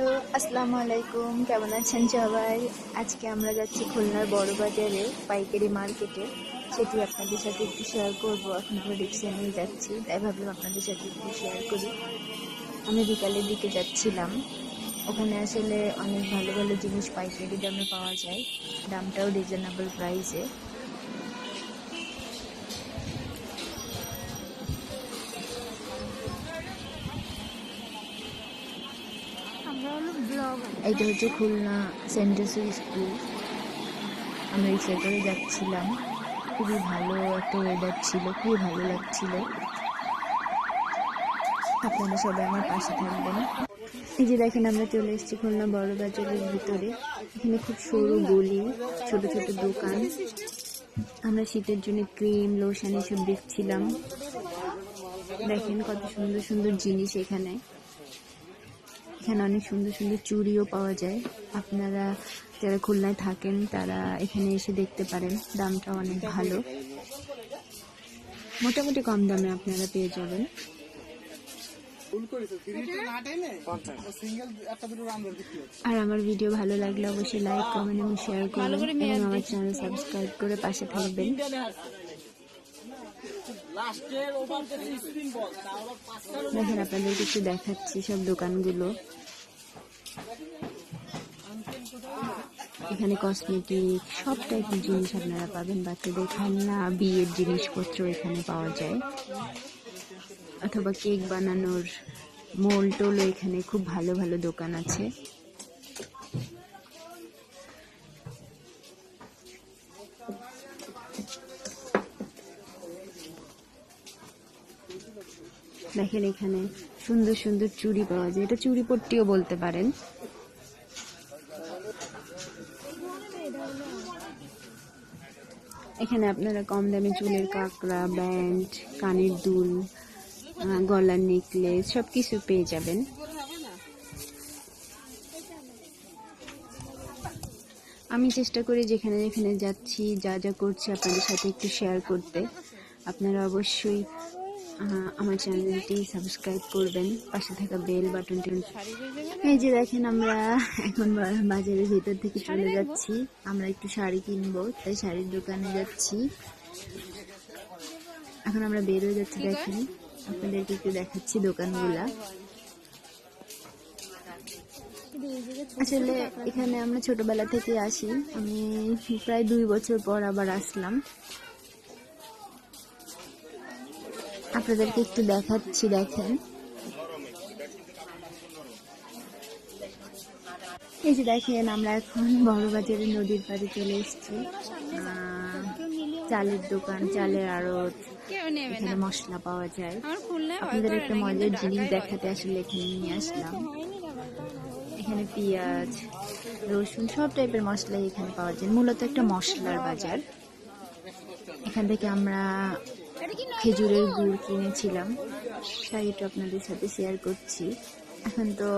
Hello, আসসালামু আলাইকুম। কেমন আছেন সবাই? আজকে আমরা যাচ্ছি খুলনার বড় বাজারে পাইকারি মার্কেটে। সেটি আপনাদের সাথে একটু শেয়ার করব। এখন আমরা রিক্সা নিয়ে যাচ্ছি, তাই ভাবলাম আপনাদের সাথে একটু শেয়ার করি। আমি বিকালের দিকে যাচ্ছিলাম। ওখানে আসলে অনেক ভালো ভালো জিনিস পাইকারি দামে পাওয়া যায়, দামটাও রিজনেবল প্রাইসে। এইটা হচ্ছে খুলনা সেন্ট জোসেফ স্কুল। আমরা রিক্সায় করে যাচ্ছিলাম। খুবই ভালো একটা ওয়েদার ছিল, খুবই ভালো লাগছিল। আপনারা সবাই আমার পাশে থাকবেন। এই যে দেখেন, আমরা চলে এসেছি খুলনা বড় বাজারের ভিতরে। এখানে খুব সরু গলি, ছোট ছোট দোকান। আমরা শীতের জন্য ক্রিম, লোশন এসব দেখছিলাম। দেখেন কত সুন্দর সুন্দর জিনিস এখানে। এখানে অনেক সুন্দর সুন্দর চুড়িও পাওয়া যায়। আপনারা যারা খুলনায় থাকেন তারা এখানে এসে দেখতে পারেন। দামটা অনেক ভালো, মোটামুটি কম দামে আপনারা পেয়ে যাবেন। আর আমার ভিডিও ভালো লাগলে অবশ্যই লাইক, কমেন্ট এবং শেয়ার করবেন এবং আমার চ্যানেল সাবস্ক্রাইব করে পাশে থাকবেন। দেখেন, আপনাদেরকে একটু দেখাচ্ছি সব দোকানগুলো। এখানে কসমেটিক সব টাইপের জিনিস আপনারা পাবেন। বাচ্চাদের খেলনা, বিয়ের জিনিসপত্র এখানে পাওয়া যায়, অথবা কেক বানানোর মোল টোলও এখানে খুব ভালো ভালো দোকান আছে। দেখেন, এখানে সুন্দর সুন্দর চুড়ি পাওয়া যায়। এটা চুড়ি পট্টিও বলতে পারেন। এখানে আপনারা কম দামে চুলের কাঁকড়া, ব্যান্ড, কানের দুল, গলার নেকলেস সবকিছু পেয়ে যাবেন। আমি চেষ্টা করি যেখানে যেখানে যাচ্ছি, যা যা করছি আপনাদের সাথে একটু শেয়ার করতে। আপনারা অবশ্যই আমার চ্যানেলটি সাবস্ক্রাইব করবেন, পাশে থাকা বেল বাটনটি। এই যে দেখেন, আমরা এখন বাজারের ভিতর থেকে চলে যাচ্ছি। আমরা একটু শাড়ি কিনবো, তাই শাড়ির দোকানে যাচ্ছি। এখন আমরা বের হয়ে যাচ্ছি। দেখেন, আপনাদেরকে একটু দেখাচ্ছি দোকানগুলা। আসলে এখানে আমরা ছোটবেলা থেকে আসি। আমি প্রায় 2 বছর পর আবার আসলাম। আপনাদেরকে একটু দেখাচ্ছি। দেখেন, এই যে দেখেন, আমরা এখন বড় বাজারের নদীর পাড়ে চলে এসেছি। চালের দোকান, চালের আড়ত, এখানে মশলা পাওয়া যায়। আপনাদের একটা মজার জিনিস দেখাতে আসলে এখানে নিয়ে আসলাম। এখানে পেঁয়াজ, রসুন সব টাইপের মশলাই এখানে পাওয়া যায়। মূলত একটা মশলার বাজার। এখান থেকে আমরা খেজুরের গুড় কিনেছিলাম, তাই এটা আপনাদের সাথে শেয়ার করছি। এখন তো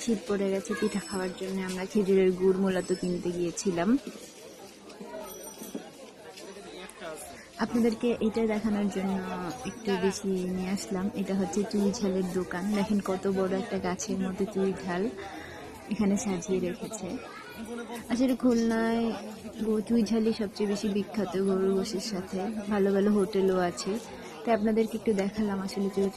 শীত পড়ে গেছে, পিঠা খাওয়ার জন্য আমরা খেজুরের গুড় মূলত কিনতে গিয়েছিলাম। আপনাদেরকে এটা দেখানোর জন্য একটু বেশি নিয়ে আসলাম। এটা হচ্ছে চুই ঝালের দোকান। দেখেন কত বড় একটা গাছের মধ্যে চুই ঝাল এখানে সাজিয়ে রেখেছে। আসলে খুলনায় চুই ঝালই সবচেয়ে বেশি বিখ্যাত গরুর গোশের সাথে। ভালো ভালো হোটেলও আছে, তাই আপনাদেরকে একটু দেখালাম আসলে চুই